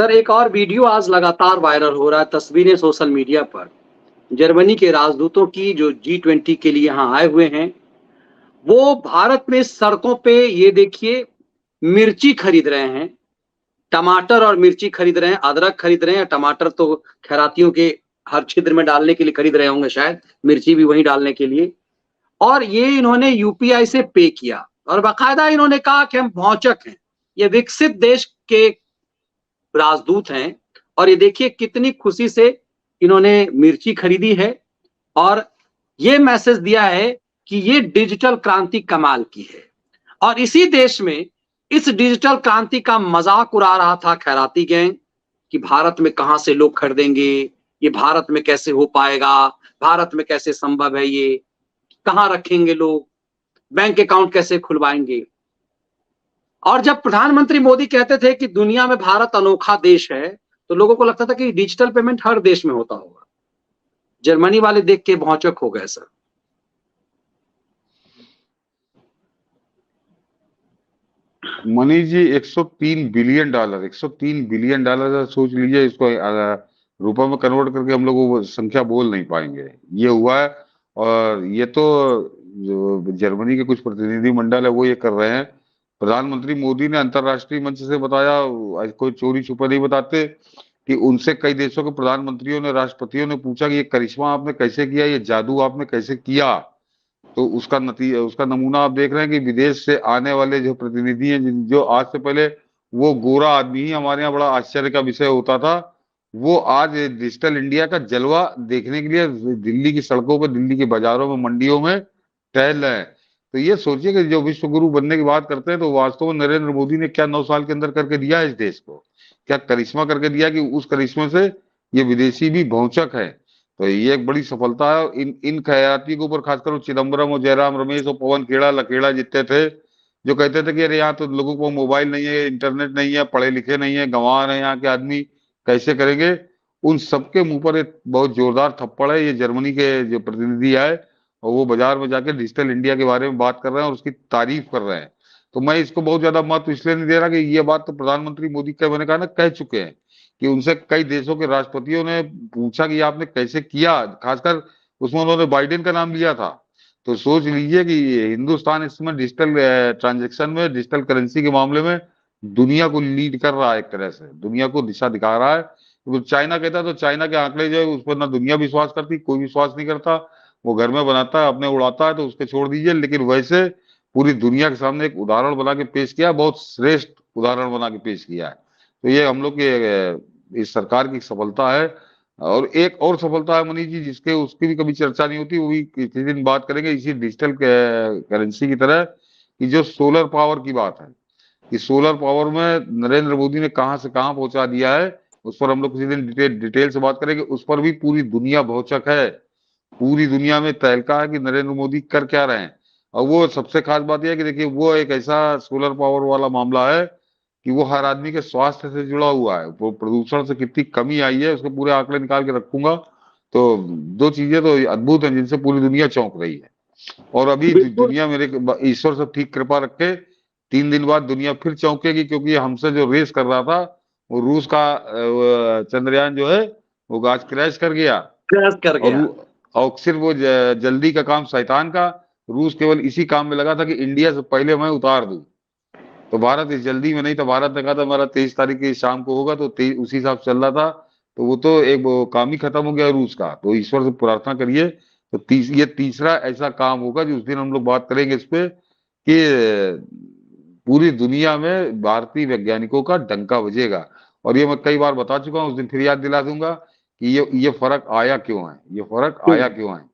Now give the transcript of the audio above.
Sir एक और video आज लगातार वायरल हो रहा है, तस्वीरें सोशल मीडिया पर। जर्मनी के राजदूतों की जो G20 के लिए यहाँ आए हुए हैं, वो भारत में सड़कों पे ये देखिए मिर्ची खरीद रहे हैं, टमाटर और मिर्ची खरीद रहे हैं, अदरक खरीद रहे हैं। टमाटर तो खैरातियों के हर छिद्र में डालने के लिए खरीद रहे होंगे शायद, मिर्ची भी वहीं डालने के लिए। और ये इन्होंने यूपीआई से पे किया और बाकायदा इन्होंने कहा कि हम भौचक हैं। ये विकसित देश के राजदूत हैं और ये देखिए कितनी खुशी से इन्होंने मिर्ची खरीदी है और ये मैसेज दिया है कि ये डिजिटल क्रांति कमाल की है। और इसी देश में इस डिजिटल क्रांति का मजाक उड़ा रहा था खैराती गैंग कि भारत में कहां से लोग खरीदेंगे, ये भारत में कैसे हो पाएगा, भारत में कैसे संभव है, ये कहां रखेंगे लोग, बैंक अकाउंट कैसे खुलवाएंगे। और जब प्रधानमंत्री मोदी कहते थे कि दुनिया में भारत अनोखा देश है, तो लोगों को लगता था कि डिजिटल पेमेंट हर देश में होता होगा। जर्मनी वाले देख के भौचक हो गए sir. Manish ji, 103 billion dollar, 103 billion dollar सोच लीजिए, इसको रुपए में कन्वर्ट करके हम लोग वो संख्या बोल नहीं पाएंगे। ये हुआ है। और ये तो जो जर्मनी के कुछ प्रतिनिधि मंडल है वो ये कर रहे हैं। प्रधानमंत्री मोदी ने अंतरराष्ट्रीय मंच से बताया, कोई चोरी छुपा नहीं बताते, कि उनसे कई देशों के प्रधानमंत्रियों ने, राष्ट्रपतियों ने पूछा कि ये करिश्मा आपने कैसे किया, ये जादू आपने कैसे किया। तो उसका नमूना आप देख रहे हैं कि विदेश से आने वाले जो प्रतिनिधि हैं, जो आज से पहले वो गोरा आदमी ही हमारे यहाँ बड़ा आश्चर्य का विषय होता था, वो आज डिजिटल इंडिया का जलवा देखने के लिए दिल्ली की सड़कों पर, दिल्ली के बाजारों में, मंडियों में टहल रहे हैं। तो ये सोचिए कि जो विश्व गुरु बनने की बात करते हैं, तो वास्तव में नरेंद्र मोदी ने क्या 9 साल के अंदर करके दिया है इस देश को, क्या करिश्मा करके दिया कि उस करिश्मे से ये विदेशी भी भौचक है। तो ये एक बड़ी सफलता है। इन खयाती के ऊपर खासकर चिदम्बरम और जयराम रमेश और पवन खेड़ा लखेड़ा जितने थे, जो कहते थे कि अरे यहाँ तो लोगों को मोबाइल नहीं है, इंटरनेट नहीं है, पढ़े लिखे नहीं है, गंवार है यहाँ के आदमी, कैसे करेंगे। उन सबके मुंह पर एक बहुत जोरदार थप्पड़ है। ये जर्मनी के जो प्रतिनिधि आए और वो बाजार में जाके डिजिटल इंडिया के बारे में बात कर रहे हैं और उसकी तारीफ कर रहे हैं। तो मैं इसको बहुत ज्यादा महत्व इसलिए नहीं दे रहा कि ये बात तो प्रधानमंत्री मोदी का, मैंने कहा ना, कह चुके हैं कि उनसे कई देशों के राष्ट्रपतियों ने पूछा कि आपने कैसे किया। खासकर उसमें उन्होंने बाइडेन का नाम लिया था। तो सोच लीजिए कि हिंदुस्तान इसमें डिजिटल ट्रांजैक्शन में, डिजिटल करेंसी के मामले में दुनिया को लीड कर रहा है, एक तरह से दुनिया को दिशा दिखा रहा है। तो चाइना कहता है, तो चाइना के आंकड़े जो है उस पर ना दुनिया विश्वास करती, कोई विश्वास नहीं करता। वो घर में बनाता है, अपने उड़ाता है, तो उसके छोड़ दीजिए। लेकिन वैसे पूरी दुनिया के सामने एक उदाहरण बना के पेश किया, बहुत श्रेष्ठ उदाहरण बना के पेश किया है। तो ये हम लोग के इस सरकार की सफलता है। और एक और सफलता है मनीष जी, जिसके उसकी भी कभी चर्चा नहीं होती, वो भी किसी दिन बात करेंगे इसी डिजिटल करेंसी की तरह, कि जो सोलर पावर की बात है, कि सोलर पावर में नरेंद्र मोदी ने कहां से कहां पहुंचा दिया है, उस पर हम लोग किसी दिन डिटेल से बात करेंगे। उस पर भी पूरी दुनिया भौचक है, पूरी दुनिया में तहलका है कि नरेंद्र मोदी कर क्या रहे हैं। और वो सबसे खास बात यह है कि देखिए, वो एक ऐसा सोलर पावर वाला मामला है कि वो हर आदमी के स्वास्थ्य से जुड़ा हुआ है। वो प्रदूषण से कितनी कमी आई है, उसके पूरे आंकड़े निकाल के रखूंगा। तो 2 चीजें तो अद्भुत हैं जिनसे पूरी दुनिया चौंक रही है। और अभी दुनिया, मेरे ईश्वर से ठीक कृपा रखे, 3 दिन बाद दुनिया फिर चौंकेगी, क्योंकि हमसे जो रेस कर रहा था, वो रूस का चंद्रयान जो है वो आज क्रैश कर गया। और सिर्फ वो जल्दी का काम शैतान का, रूस केवल इसी काम में लगा था कि इंडिया से पहले मैं उतार दूं। तो भारत इस जल्दी में नहीं था। भारत ने कहा था हमारा 23 तारीख की शाम को होगा, तो उसी हिसाब से चल रहा था। तो वो तो एक वो काम ही खत्म हो गया रूस का। तो ईश्वर से प्रार्थना करिए, तो ये तीसरा ऐसा काम होगा जो उस दिन हम लोग बात करेंगे इस पे, कि पूरी दुनिया में भारतीय वैज्ञानिकों का डंका बजेगा। और ये मैं कई बार बता चुका हूँ, उस दिन फिर याद दिला दूंगा कि ये फर्क आया क्यों है, ये फर्क आया क्यों है।